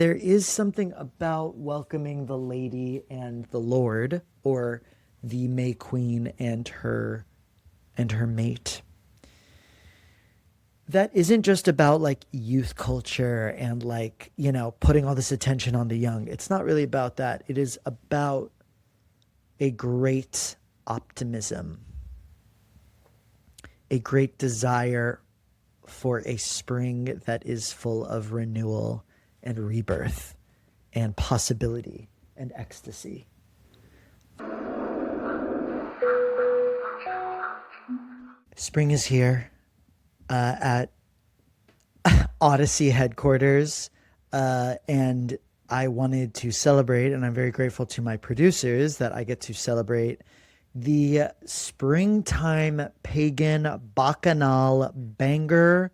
There is something about welcoming the lady and the lord, or the May Queen and her mate, that isn't just about like youth culture and like, putting all this attention on the young. It's not really about that. It is about a great optimism, a great desire for a spring that is full of renewal and rebirth and possibility and ecstasy. Spring is here at Odyssey headquarters, and I wanted to celebrate, and I'm very grateful to my producers that I get to celebrate the springtime pagan bacchanal banger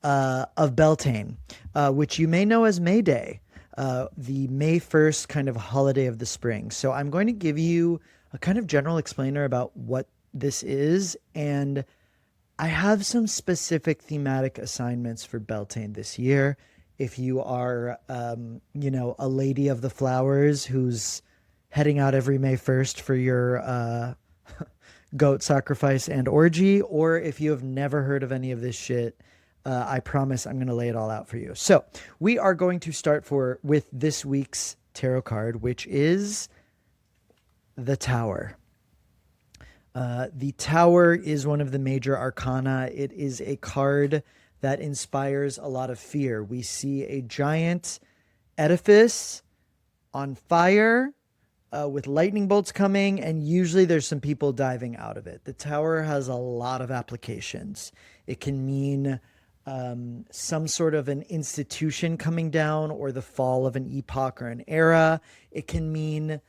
of Beltane, which you may know as May Day, the May 1st kind of holiday of the spring. So I'm going to give you a kind of general explainer about what this is, and I have some specific thematic assignments for Beltane this year. If you are, a lady of the flowers who's heading out every May 1st for your goat sacrifice and orgy, or if you have never heard of any of this shit, I promise I'm going to lay it all out for you. So we are going to start with this week's tarot card, which is the Tower. The Tower is one of the major arcana. It is a card that inspires a lot of fear. We see a giant edifice on fire with lightning bolts coming, and usually there's some people diving out of it. The Tower has a lot of applications. It can mean some sort of an institution coming down or the fall of an epoch or an era. It can mean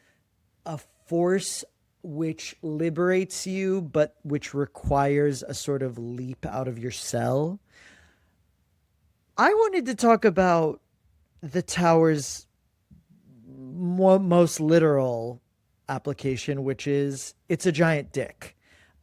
a force which liberates you, but which requires a sort of leap out of your cell. I wanted to talk about the Tower's most literal application, which is it's a giant dick.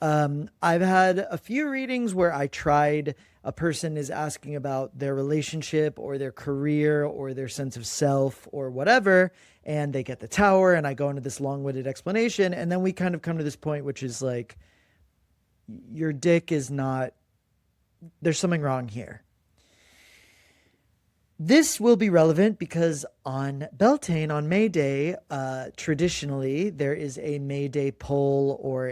I've had a few readings where a person is asking about their relationship or their career or their sense of self or whatever, and they get the Tower, and I go into this long-winded explanation, and then we kind of come to this point, which is like, your dick is not, there's something wrong here. This will be relevant because on Beltane, on May Day, traditionally, there is a May Day poll or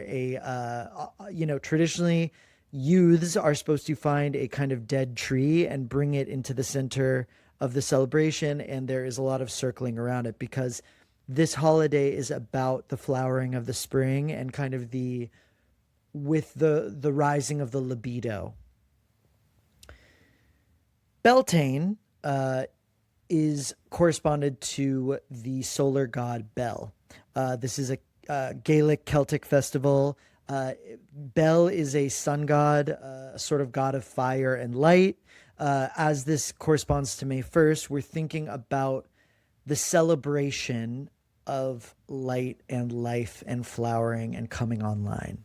traditionally youths are supposed to find a kind of dead tree and bring it into the center of the celebration. And there is a lot of circling around it because this holiday is about the flowering of the spring and kind of the rising of the libido. Beltane is corresponded to the solar god Bel. This is a Gaelic Celtic festival. Bel is a sun god, a sort of god of fire and light. As this corresponds to May 1st, we're thinking about the celebration of light and life and flowering and coming online.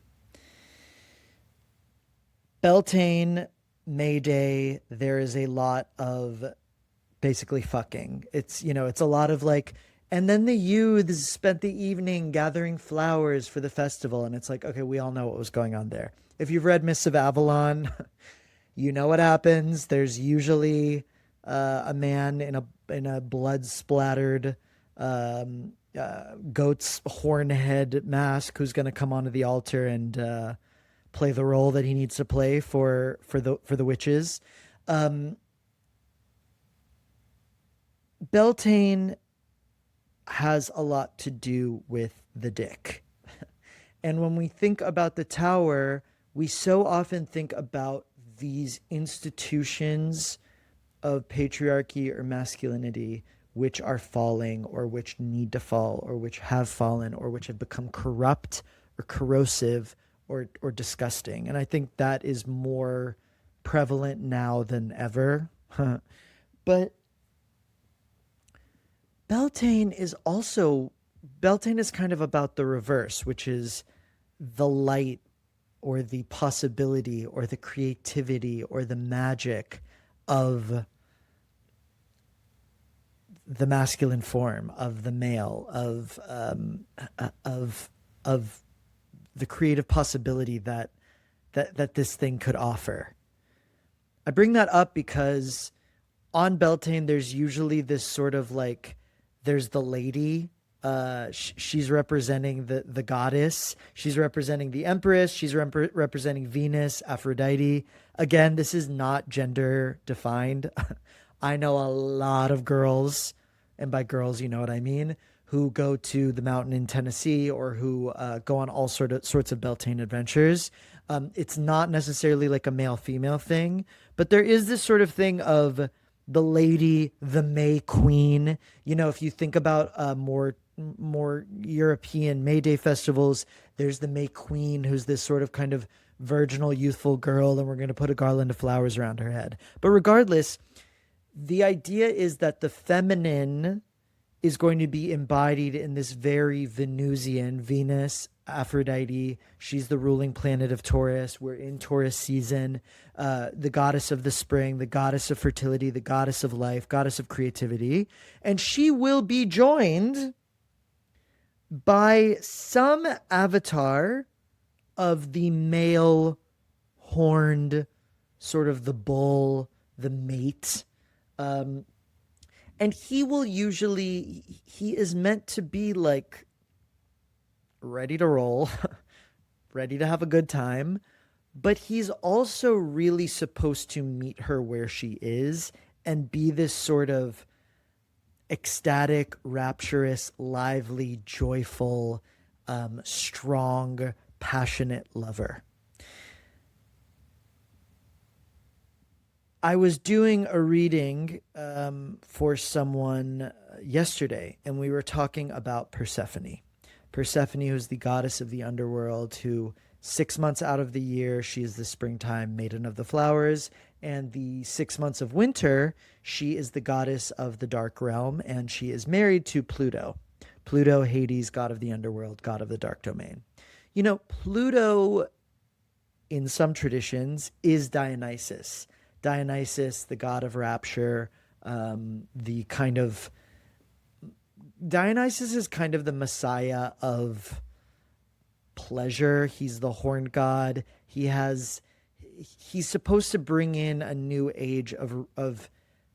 Beltane, May Day, there is a lot of basically fucking. It's a lot of like, and then the youths spent the evening gathering flowers for the festival. And it's like, okay, we all know what was going on there. If you've read Mists of Avalon, you know what happens. There's usually a man in a blood splattered goat's horn head mask who's going to come onto the altar and play the role that he needs to play for the witches. Beltane has a lot to do with the dick. And when we think about the Tower, we so often think about these institutions of patriarchy or masculinity which are falling or which need to fall or which have fallen or which have become corrupt or corrosive or disgusting. And I think that is more prevalent now than ever. But Beltane is kind of about the reverse, which is the light or the possibility or the creativity or the magic of the masculine form, of the male, of the creative possibility that this thing could offer. I bring that up because on Beltane, there's usually this sort of like, there's the lady. She's representing the goddess. She's representing the empress. She's representing Venus, Aphrodite. Again, this is not gender defined. I know a lot of girls, and by girls, you know what I mean, who go to the mountain in Tennessee or who go on all sorts of Beltane adventures. It's not necessarily like a male female thing, but there is this sort of thing of the lady, the May Queen. You know, if you think about more European May Day festivals, there's the May Queen, who's this sort of kind of virginal, youthful girl, and we're going to put a garland of flowers around her head. But regardless, the idea is that the feminine is going to be embodied in this very Venusian Venus, Aphrodite. She's the ruling planet of Taurus. We're in Taurus season. The goddess of the spring, the goddess of fertility, the goddess of life, goddess of creativity. And she will be joined by some avatar of the male horned, sort of the bull, the mate. And he is meant to be like ready to roll, ready to have a good time, but he's also really supposed to meet her where she is and be this sort of ecstatic, rapturous, lively, joyful, strong, passionate lover. I was doing a reading for someone yesterday, and we were talking about Persephone. Persephone, who's the goddess of the underworld, who 6 months out of the year, she is the springtime maiden of the flowers, and the 6 months of winter, she is the goddess of the dark realm, and she is married to Pluto. Pluto, Hades, god of the underworld, god of the dark domain. You know, Pluto, in some traditions, is Dionysus. Dionysus, the god of rapture, Dionysus is kind of the messiah of pleasure. He's the horned god. He's supposed to bring in a new age of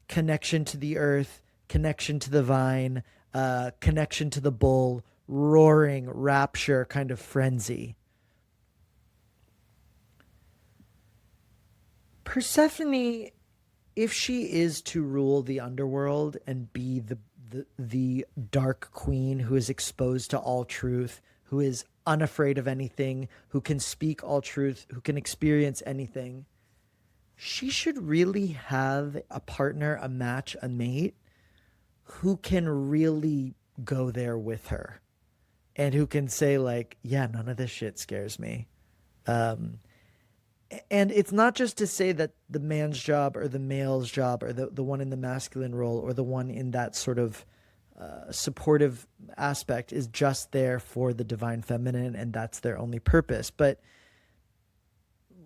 connection to the earth, connection to the vine, connection to the bull, roaring, rapture, kind of frenzy. Persephone, if she is to rule the underworld and be the dark queen who is exposed to all truth, who is unafraid of anything, who can speak all truth, who can experience anything, she should really have a partner, a match, a mate who can really go there with her and who can say like, yeah, none of this shit scares me. And it's not just to say that the man's job or the male's job or the one in the masculine role or the one in that sort of supportive aspect is just there for the divine feminine and that's their only purpose. But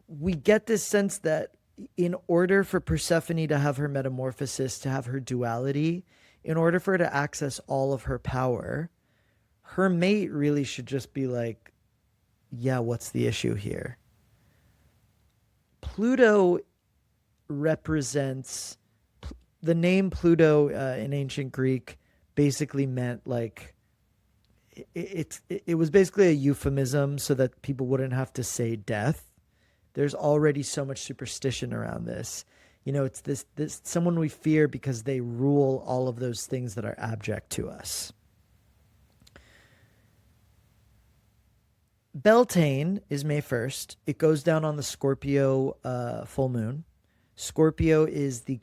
we get this sense that in order for Persephone to have her metamorphosis, to have her duality, in order for her to access all of her power, her mate really should just be like, yeah, what's the issue here? Pluto represents the name Pluto in ancient Greek basically meant like it was basically a euphemism so that people wouldn't have to say death. There's already so much superstition around this. You know, it's this someone we fear because they rule all of those things that are abject to us. Beltane is May 1st. It goes down on the Scorpio full moon. Scorpio is the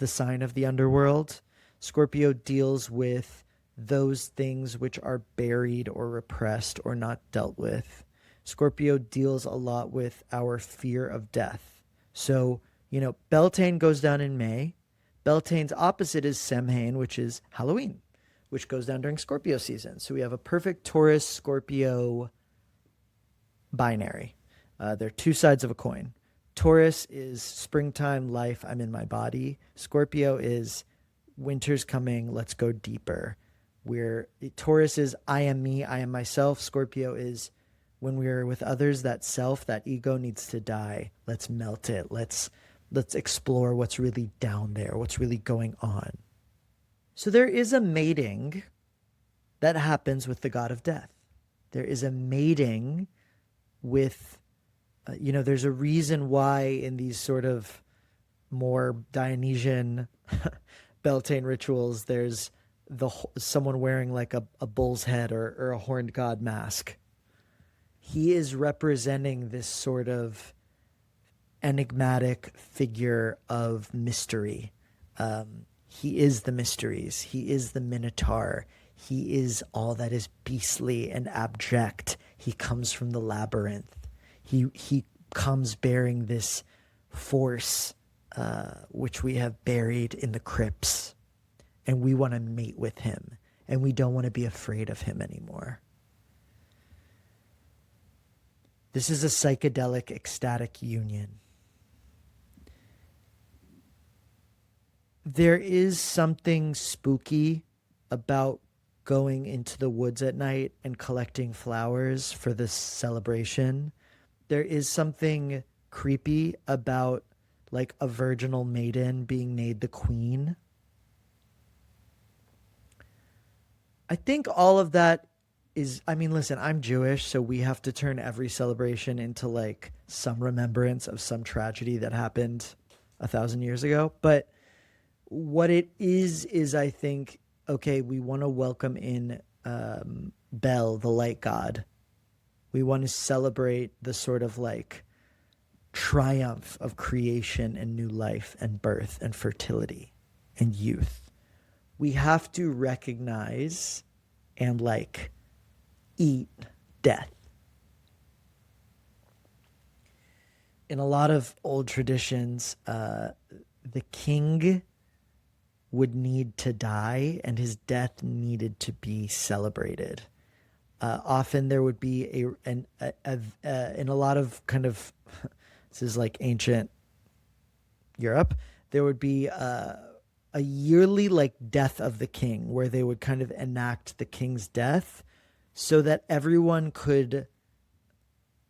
sign of the underworld. Scorpio deals with those things which are buried or repressed or not dealt with. Scorpio deals a lot with our fear of death. So, you know, Beltane goes down in May. Beltane's opposite is Samhain, which is Halloween, which goes down during Scorpio season. So we have a perfect Taurus Scorpio binary. They're two sides of a coin. Taurus is springtime, life, I'm in my body. Scorpio is winter's coming, let's go deeper. Where Taurus is I am me, I am myself. Scorpio is when we're with others, that self, that ego needs to die. Let's melt it. Let's explore what's really down there, what's really going on. So there is a mating that happens with the god of death. There is a mating with, there's a reason why in these sort of more Dionysian Beltane rituals, there's someone wearing like a bull's head or a horned god mask. He is representing this sort of enigmatic figure of mystery. He is the mysteries. He is the Minotaur. He is all that is beastly and abject. He comes from the labyrinth. He comes bearing this force, which we have buried in the crypts, and we want to mate with him, and we don't want to be afraid of him anymore. This is a psychedelic, ecstatic union. There is something spooky about going into the woods at night and collecting flowers for this celebration. There is something creepy about like a virginal maiden being made the queen. I think all of that is, I mean, listen, I'm Jewish, so we have to turn every celebration into like some remembrance of some tragedy that happened 1,000 years ago. But what it is I think, okay, we want to welcome in Bel, the light god. We want to celebrate the sort of like triumph of creation and new life and birth and fertility and youth. We have to recognize and like eat death. In a lot of old traditions, the king would need to die and his death needed to be celebrated. Often there would be in a lot of kind of, this is like ancient Europe, there would be a yearly like death of the king where they would kind of enact the king's death so that everyone could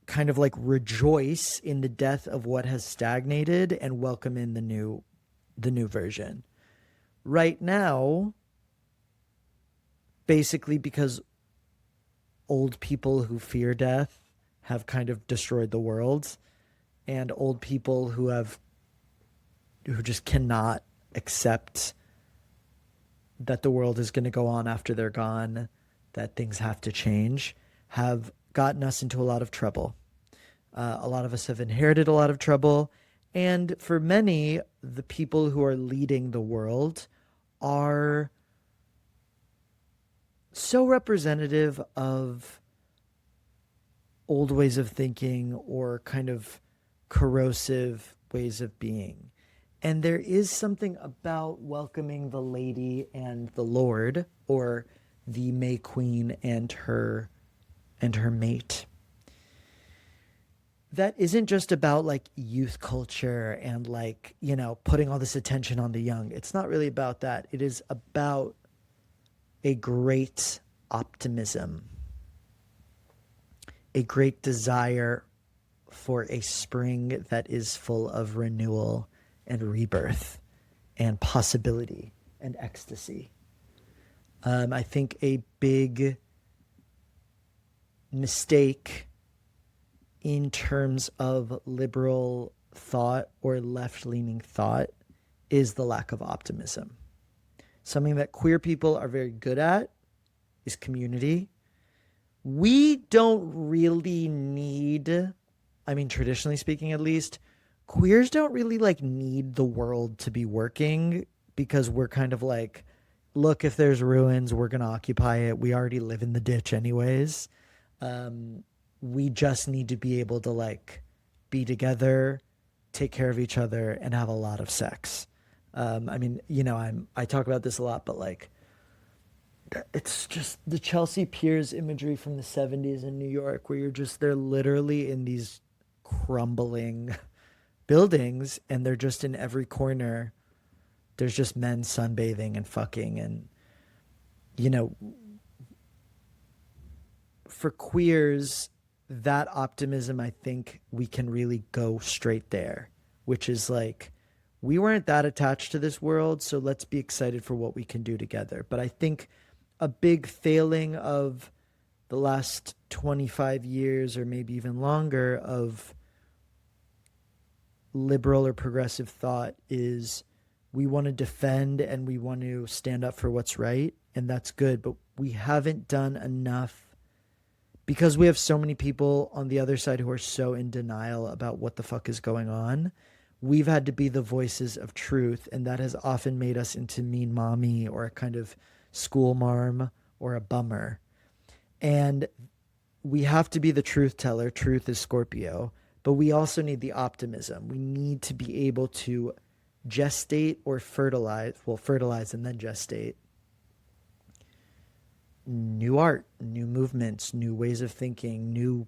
kind of like rejoice in the death of what has stagnated and welcome in the new version. Right now, basically because old people who fear death have kind of destroyed the world, and old people who just cannot accept that the world is going to go on after they're gone, that things have to change, have gotten us into a lot of trouble. A lot of us have inherited a lot of trouble. And for many, the people who are leading the world are so representative of old ways of thinking or kind of corrosive ways of being. And there is something about welcoming the lady and the lord, or the May Queen and her mate, that isn't just about like youth culture and like, putting all this attention on the young. It's not really about that. It is about a great optimism, a great desire for a spring that is full of renewal and rebirth and possibility and ecstasy. I think a big mistake in terms of liberal thought or left-leaning thought is the lack of optimism. Something that queer people are very good at is community. We don't really need, traditionally speaking at least, queers don't really like need the world to be working, because we're kind of like, look, if there's ruins, we're going to occupy it. We already live in the ditch anyways. We just need to be able to like be together, take care of each other, and have a lot of sex. I talk about this a lot, but like, it's just the Chelsea Piers imagery from the 70s in New York, where they're literally in these crumbling buildings and they're just in every corner There's just men sunbathing and fucking. And, you know, for queers, that optimism, I think we can really go straight there, which is like, we weren't that attached to this world, so let's be excited for what we can do together. But I think a big failing of the last 25 years or maybe even longer of liberal or progressive thought is we want to defend and we want to stand up for what's right, and that's good, but we haven't done enough because we have so many people on the other side who are so in denial about what the fuck is going on. We've had to be the voices of truth, and that has often made us into mean mommy or a kind of school marm or a bummer. And we have to be the truth teller. Truth is Scorpio, but we also need the optimism. We need to be able to gestate or fertilize, well, fertilize and then gestate new art, new movements, new ways of thinking, new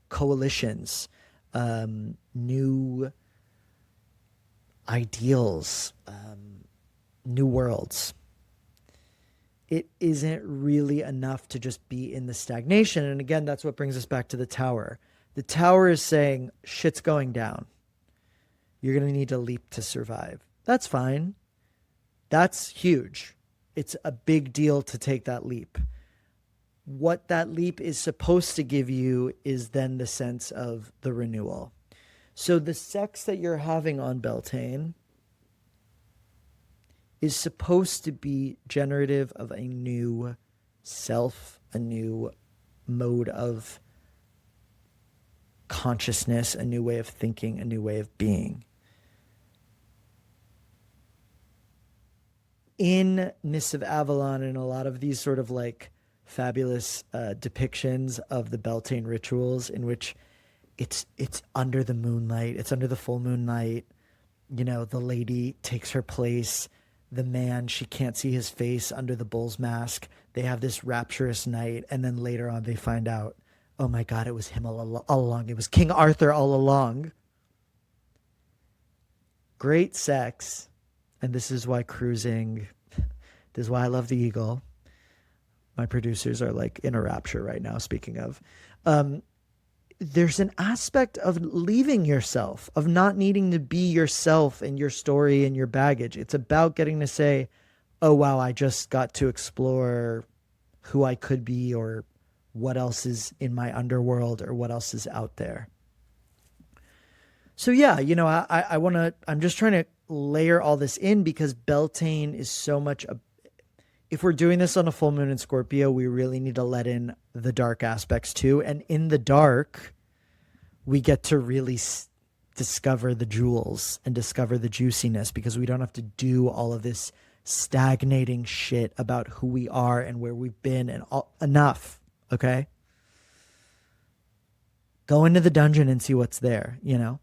coalitions, new ideals, new worlds. It isn't really enough to just be in the stagnation. And again, that's what brings us back to the tower. The tower is saying shit's going down. You're going to need to leap to survive. That's fine. That's huge. It's a big deal to take that leap. What that leap is supposed to give you is then the sense of the renewal. So the sex that you're having on Beltane is supposed to be generative of a new self, a new mode of consciousness, a new way of thinking, a new way of being. In Mists of Avalon and a lot of these sort of like fabulous depictions of the Beltane rituals in which it's under the moonlight, it's under the full moon night, you know, the lady takes her place, the man, she can't see his face under the bull's mask. They have this rapturous night, and then later on they find out, oh my God, it was him all along. It was King Arthur all along. Great sex. And this is why cruising, this is why I love the Eagle. My producers are like in a rapture right now, speaking of. There's an aspect of leaving yourself, of not needing to be yourself and your story and your baggage. It's about getting to say, oh, wow, I just got to explore who I could be or what else is in my underworld or what else is out there. So, yeah, you know, I'm just trying to layer all this in because Beltane is so much if we're doing this on a full moon in Scorpio, we really need to let in the dark aspects too. And in the dark, we get to really discover the jewels and discover the juiciness because we don't have to do all of this stagnating shit about who we are and where we've been and all enough. Okay. Go into the dungeon and see what's there, you know?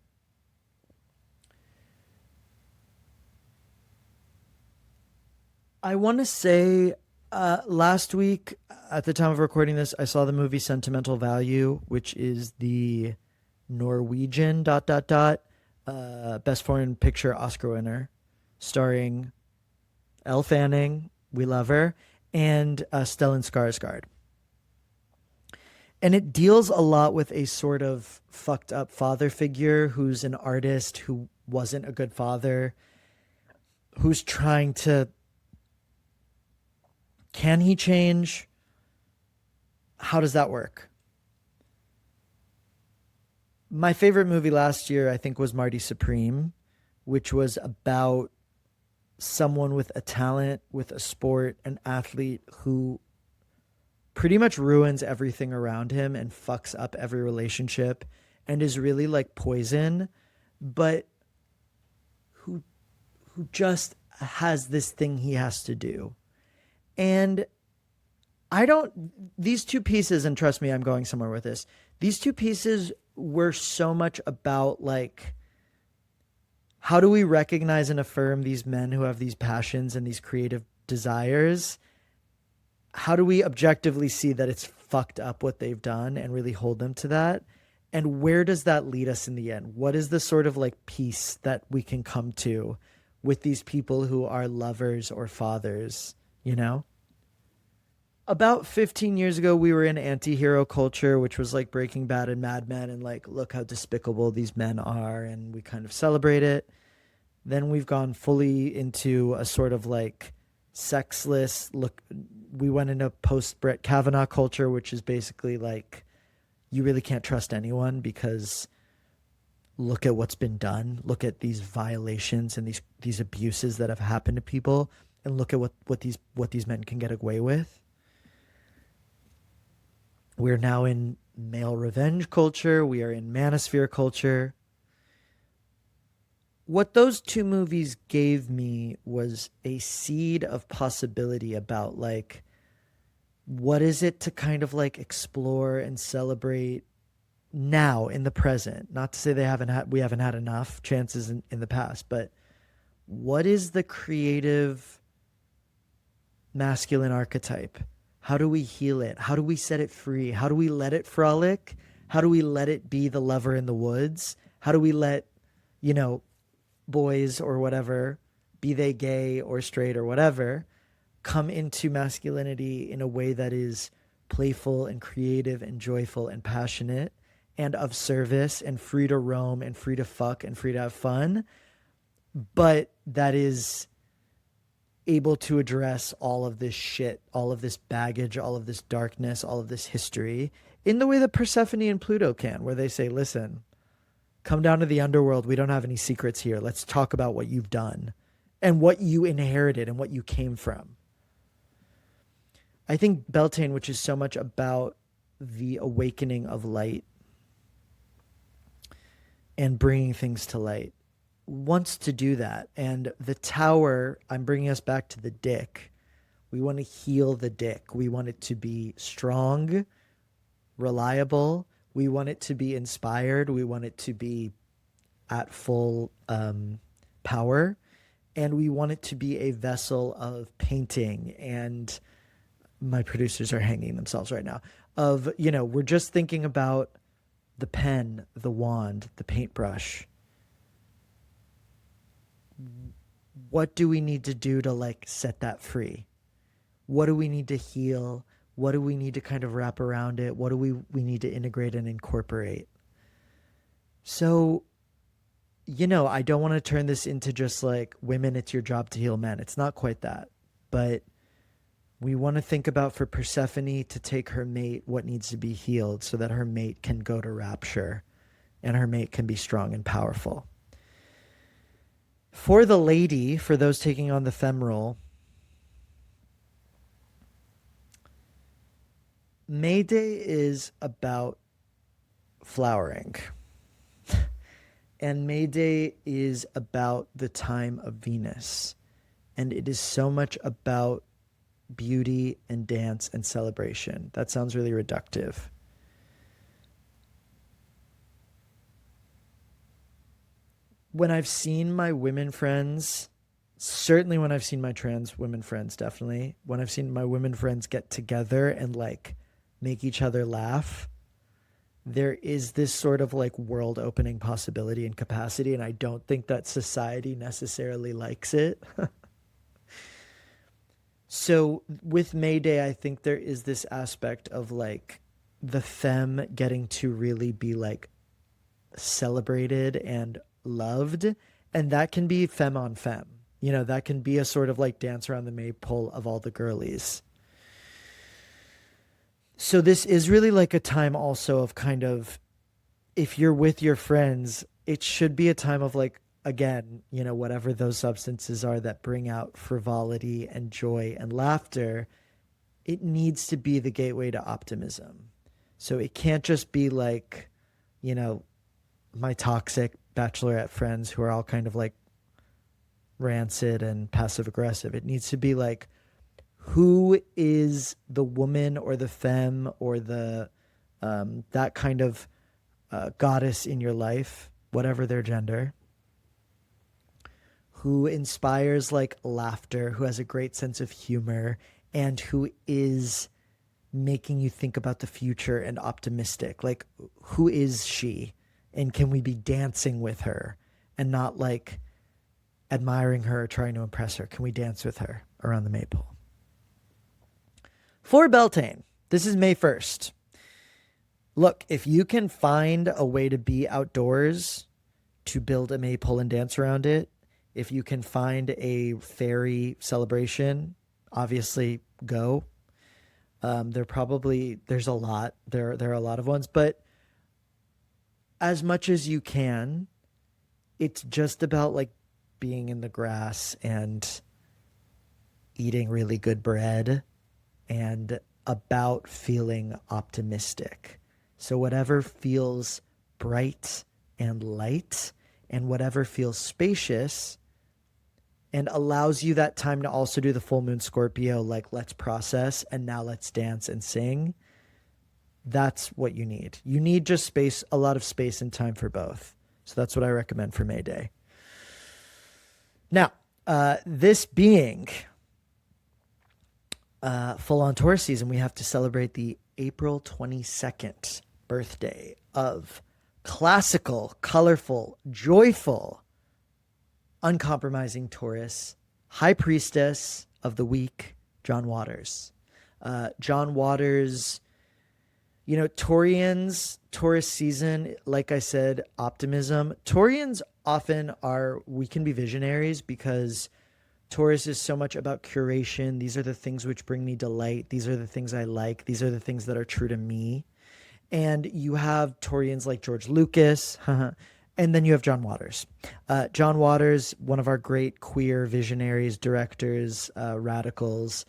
I want to say last week, at the time of recording this, I saw the movie Sentimental Value, which is the Norwegian ... Best Foreign Picture Oscar winner, starring Elle Fanning, we love her, and Stellan Skarsgård. And it deals a lot with a sort of fucked up father figure who's an artist who wasn't a good father, who's trying to... Can he change? How does that work? My favorite movie last year, I think, was Marty Supreme, which was about someone with a talent, with a sport, an athlete who pretty much ruins everything around him and fucks up every relationship and is really like poison, but who just has this thing he has to do. And these two pieces, and trust me, I'm going somewhere with this. These two pieces were so much about like, how do we recognize and affirm these men who have these passions and these creative desires? How do we objectively see that it's fucked up what they've done and really hold them to that? And where does that lead us in the end? What is the sort of like peace that we can come to with these people who are lovers or fathers, you know? About 15 years ago, we were in anti-hero culture, which was like Breaking Bad and Mad Men, and like, look how despicable these men are, and we kind of celebrate it. Then we've gone fully into a sort of like sexless look. We went into post Brett Kavanaugh culture, which is basically like you really can't trust anyone because look at what's been done. Look at these violations and these abuses that have happened to people, and look at what these men can get away with. We're now in male revenge culture. We are in manosphere culture. What those two movies gave me was a seed of possibility about like what is it to kind of like explore and celebrate now in the present. Not to say we haven't had enough chances in the past, but what is the creative masculine archetype? How do we heal it? How do we set it free? How do we let it frolic? How do we let it be the lover in the woods? How do we let, you know, boys or whatever, be they gay or straight or whatever, come into masculinity in a way that is playful and creative and joyful and passionate and of service and free to roam and free to fuck and free to have fun, but that is able to address all of this shit, all of this baggage, all of this darkness, all of this history in the way that Persephone and Pluto can, where they say, listen, come down to the underworld. We don't have any secrets here. Let's talk about what you've done and what you inherited and what you came from. I think Beltane, which is so much about the awakening of light and bringing things to light, wants to do that. And the tower, I'm bringing us back to the dick. We want to heal the dick. We want it to be strong, reliable. We want it to be inspired. We want it to be at full power. And we want it to be a vessel of painting. And my producers are hanging themselves right now. Of, you know, we're just thinking about the pen, the wand, the paintbrush. What do we need to do to like set that free? What do we need to heal? What do we need to kind of wrap around it? What do we need to integrate and incorporate? So, you know, I don't want to turn this into just like women, it's your job to heal men. It's not quite that. But we want to think about for Persephone to take her mate what needs to be healed so that her mate can go to rapture and her mate can be strong and powerful. For the lady, for those taking on the femme role, May Day is about flowering. And May Day is about the time of Venus. And it is so much about beauty and dance and celebration. That sounds really reductive. When I've seen my women friends, certainly when I've seen my trans women friends, definitely, when I've seen my women friends get together and like make each other laugh, there is this sort of like world opening possibility and capacity. And I don't think that society necessarily likes it. So with May Day, I think there is this aspect of like the femme getting to really be like celebrated and loved. And that can be femme on femme. You know, that can be a sort of like dance around the maypole of all the girlies. So this is really like a time also of kind of, if you're with your friends, it should be a time of like, again, you know, whatever those substances are that bring out frivolity and joy and laughter, it needs to be the gateway to optimism. So it can't just be like, you know, my toxic bachelorette friends who are all kind of like rancid and passive aggressive. It needs to be like, who is the woman or the femme or the that kind of goddess in your life, whatever their gender, who inspires like laughter, who has a great sense of humor, and who is making you think about the future and optimistic. Like, who is she? And can we be dancing with her and not like admiring her, trying to impress her? Can we dance with her around the maypole? For Beltane, this is May 1st. Look, if you can find a way to be outdoors, to build a maypole and dance around it, if you can find a fairy celebration, obviously go. There's a lot. There are a lot of ones, but as much as you can, it's just about like being in the grass and eating really good bread and about feeling optimistic. So whatever feels bright and light and whatever feels spacious and allows you that time to also do the full moon Scorpio, like let's process and now let's dance and sing. That's what you need. You need just space, a lot of space and time for both. So that's what I recommend for May Day. Now, this being full-on Taurus season, we have to celebrate the April 22nd birthday of classical, colorful, joyful, uncompromising Taurus, high priestess of the week, John Waters. John Waters, you know, Taurians, Taurus season, like I said, optimism. Taurians often we can be visionaries because Taurus is so much about curation. These are the things which bring me delight. These are the things I like. These are the things that are true to me. And you have Taurians like George Lucas, and then you have John Waters. John Waters, one of our great queer visionaries, directors, radicals.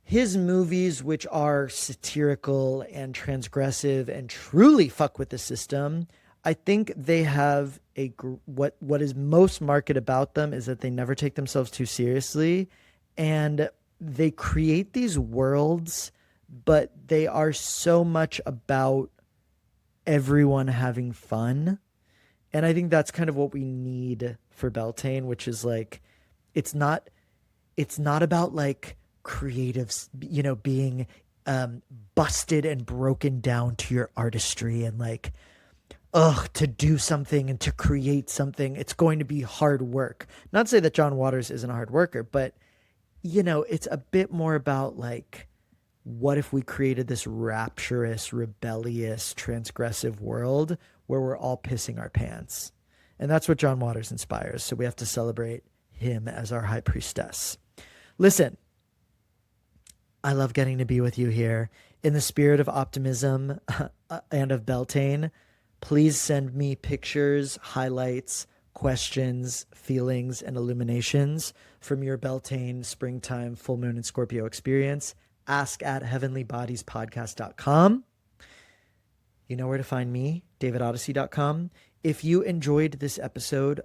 His movies, which are satirical and transgressive and truly fuck with the system, I think they have what is most marked about them is that they never take themselves too seriously, and they create these worlds, but they are so much about everyone having fun. And I think that's kind of what we need for Beltane, which is like, it's not about like creatives, you know, being busted and broken down to your artistry and like, to do something and to create something. It's going to be hard work. Not to say that John Waters isn't a hard worker, but you know, it's a bit more about like, what if we created this rapturous, rebellious, transgressive world where we're all pissing our pants? And that's what John Waters inspires. So we have to celebrate him as our high priestess. Listen, I love getting to be with you here. In the spirit of optimism and of Beltane, please send me pictures, highlights, questions, feelings, and illuminations from your Beltane springtime full moon and Scorpio experience. Ask at heavenlybodyspodcast.com. You know where to find me, davidodyssey.com. If you enjoyed this episode,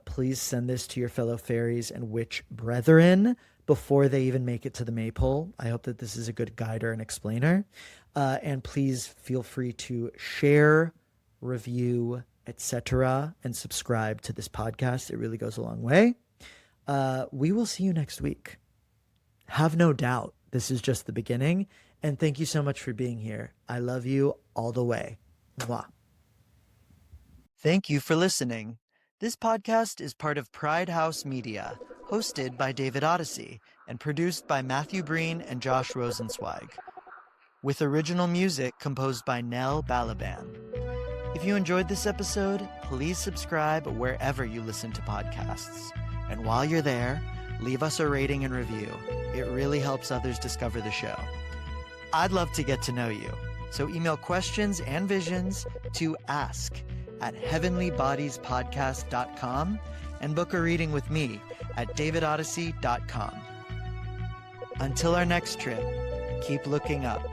please send this to your fellow fairies and witch brethren before they even make it to the maypole. I hope that this is a good guider and explainer. And please feel free to share, review, etc., and subscribe to this podcast. It really goes a long way. We will see you next week. Have no doubt. This is just the beginning. And thank you so much for being here. I love you all the way. Mwah. Thank you for listening. This podcast is part of Pride House Media, hosted by David Odyssey, and produced by Matthew Breen and Josh Rosenzweig, with original music composed by Nell Balaban. If you enjoyed this episode, please subscribe wherever you listen to podcasts. And while you're there, leave us a rating and review. It really helps others discover the show. I'd love to get to know you, so email questions and visions to ask@heavenlybodiespodcast.com and book a reading with me at davidodyssey.com. Until our next trip, keep looking up.